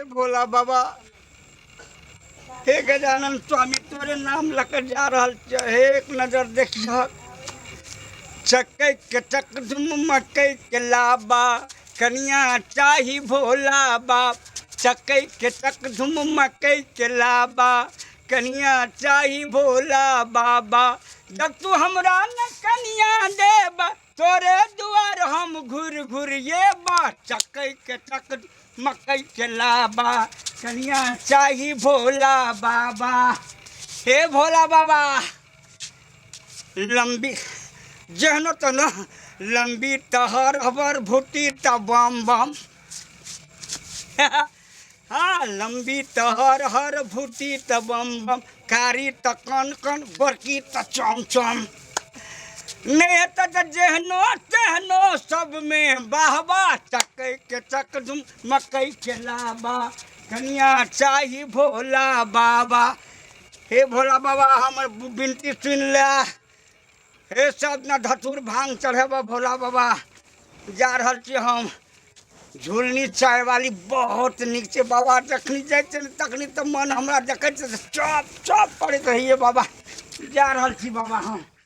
हे भोला बाबा, हे गजानन स्वामी, तोरे नाम लकर जा रहल छ। हे एक नजर देखिए, चक्कै के चक धुम मकई के लाबा, कनिया चाही भोला बाप। चक्कै के चक धुम मकई के लाबा, कनिया चाही भोला बाबा। जब तू हमरा न कनिया देबा, तोरे दुआर हम घुर घुर ये बा। चक्कै के चक मकई के लाबा, कनिया चाही भोला बाबा। हे भोला बाबा, लंबी जहनो तो न लंबी तहर हबर भुटी त बम बम। हाँ, लंबी तहर हर भुटी त बम बम, कारी त कन कन, गोरकी त चम चम। नहीं त जहनो तहनो सब में बाहबा। चक्कै के चक धुम मकई के लाबा, कनिया चाही भोला बाबा। हे भोला बाबा, हमर विनती सुन ले। हे सब न धतूर भांग चढ़ेबा भोला बाबा। जा रहल छी हम झुलनी चाय वाली, बहुत निक छै बाबा। जखनी जाइ छै तखनी तऽ मन हमरा देखै छै चप चप करैत रहिए बाबा। जा रहल छी बाबा हम।